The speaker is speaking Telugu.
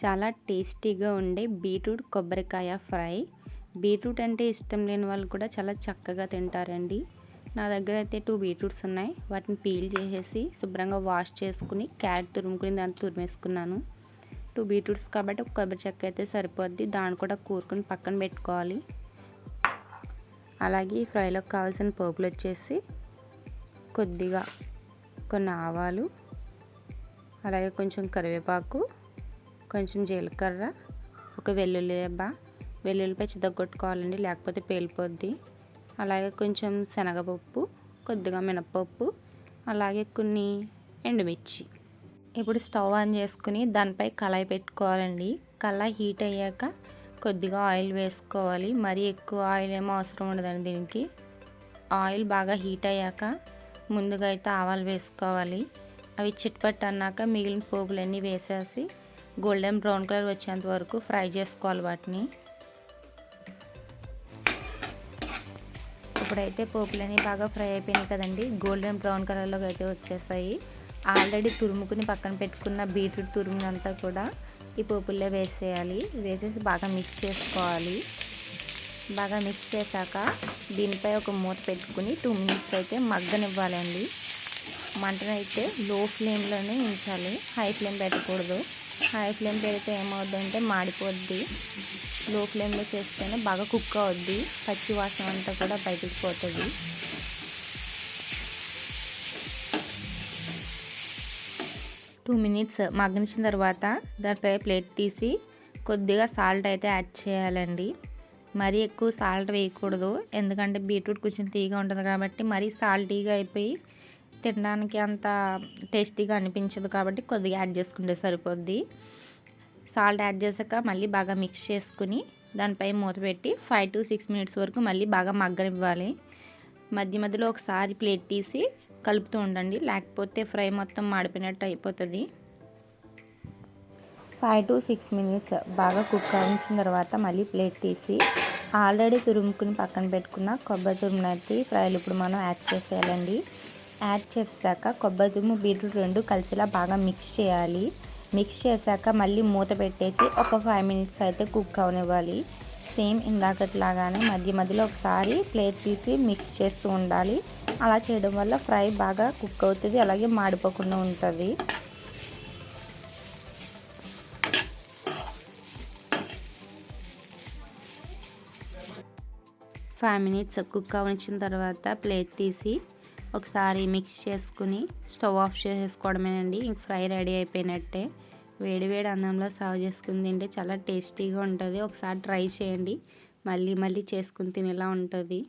చాలా టేస్టీగా ఉండే బీట్రూట్ కొబ్బరికాయ ఫ్రై. బీట్రూట్ అంటే ఇష్టం లేని వాళ్ళు కూడా చాలా చక్కగా తింటారండి. నా దగ్గర అయితే 2 బీట్రూట్స్ ఉన్నాయి. వాటిని పీల్ చేసేసి శుభ్రంగా వాష్ చేసుకుని క్యారెట్ తురుముకుని దాన్ని తురిమేసుకున్నాను. 2 బీట్రూట్స్ కాబట్టి ఒక కొబ్బరి చెక్క అయితే సరిపోద్ది. దాన్ని కూడా కూరుకుని పక్కన పెట్టుకోవాలి. అలాగే ఈ ఫ్రైలోకి కావాల్సిన పోపులు వచ్చేసి కొద్దిగా కొన్ని ఆవాలు, అలాగే కొంచెం కరివేపాకు, కొంచెం జీలకర్ర, ఒక వెల్లుల్లిపాయ చితగొట్టుకోవాలండి, లేకపోతే పేలిపోద్ది. అలాగే కొంచెం శనగపప్పు, కొద్దిగా మినపప్పు, అలాగే కొన్ని ఎండుమిర్చి. ఇప్పుడు స్టవ్ ఆన్ చేసుకుని దానిపై కళాయి పెట్టుకోవాలండి. కళాయి హీట్ అయ్యాక కొద్దిగా ఆయిల్ వేసుకోవాలి. మరీ ఎక్కువ ఆయిల్ ఏమో అవసరం ఉండదండి దీనికి. ఆయిల్ బాగా హీట్ అయ్యాక ముందుగా అయితే ఆవాలు వేసుకోవాలి. అవి చిట్పట్ అన్నాక మిగిలిన పోపులన్నీ వేసేసి గోల్డెన్ బ్రౌన్ కలర్ వచ్చేంత వరకు ఫ్రై చేసుకోవాలి వాటిని. ఇప్పుడైతే పోపులన్నీ బాగా ఫ్రై అయిపోయినాయి కదండి. గోల్డెన్ బ్రౌన్ కలర్లోకి అయితే వచ్చేసాయి. ఆల్రెడీ తురుముకుని పక్కన పెట్టుకున్న బీట్రూట్ తురుమునంతా కూడా ఈ పోపుల్లో వేసేయాలి. వేసేసి బాగా మిక్స్ చేసుకోవాలి. బాగా మిక్స్ చేశాక దీనిపై ఒక మూత పెట్టుకుని 2 మినిట్స్ అయితే మగ్గనివ్వాలండి. మంటనైతే లో ఫ్లేమ్లోనే ఉంచాలి, హై ఫ్లేమ్ పెట్టకూడదు. హై ఫ్లేమ్ పెడితే ఏమవుద్దంటే మాడిపోద్ది. లో ఫ్లేమ్లో చేస్తేనే బాగా కుక్ అవుద్ది. పచ్చి వాసన అంతా కూడా బయటికి పోతుంది. టూ మినిట్స్ మగ్గనించిన తర్వాత దానిపై ప్లేట్ తీసి కొద్దిగా సాల్ట్ అయితే యాడ్ చేయాలండి. మరీ ఎక్కువ సాల్ట్ వేయకూడదు, ఎందుకంటే బీట్రూట్ కొంచెం తీగా ఉంటుంది కాబట్టి మరీ సాల్టీగా అయిపోయి తినడానికి అంత టేస్టీగా అనిపించదు. కాబట్టి కొద్దిగా యాడ్ చేసుకుంటే సరిపోద్ది. సాల్ట్ యాడ్ చేశాక మళ్ళీ బాగా మిక్స్ చేసుకుని దానిపై మూత పెట్టి 5 to 6 మినిట్స్ వరకు మళ్ళీ బాగా మగ్గనివ్వాలి. మధ్య మధ్యలో ఒకసారి ప్లేట్ తీసి కలుపుతూ ఉండండి, లేకపోతే ఫ్రై మొత్తం మాడిపోయినట్టు అయిపోతుంది. 5 to 6 మినిట్స్ బాగా కుక్ అవ్వించిన తర్వాత మళ్ళీ ప్లేట్ తీసి ఆల్రెడీ తురుముకుని పక్కన పెట్టుకున్న కొబ్బరి తురుమునైతే ఫ్రైలు ఇప్పుడు మనం యాడ్ చేసేయాలండి. యాడ్ చేసాక కొబ్బరి తురుము బీట్రూట్ రెండు కలిసిలా బాగా మిక్స్ చేయాలి. మిక్స్ చేశాక మళ్ళీ మూత పెట్టేసి ఒక 5 మినిట్స్ అయితే కుక్ అవనివ్వాలి. సేమ్ ఇందాకట్లాగానే మధ్య మధ్యలో ఒకసారి ప్లేట్ తీసి మిక్స్ చేస్తూ ఉండాలి. అలా చేయడం వల్ల ఫ్రై బాగా కుక్ అవుతుంది, అలాగే మాడిపోకుండా ఉంటుంది. 5 మినిట్స్ కుక్ అవనిచ్చిన తర్వాత ప్లేట్ తీసి ఒకసారి మిక్స్ చేసుకుని స్టవ్ ఆఫ్ చేసేసుకోవడమేనండి. ఇంక ఫ్రై రెడీ అయిపోయినట్టే. వేడి వేడి అన్నంలో సర్వ్ చేసుకుని తింటే చాలా టేస్టీగా ఉంటుంది. ఒకసారి ట్రై చేయండి, మళ్ళీ మళ్ళీ చేసుకుని తినేలా ఉంటుంది.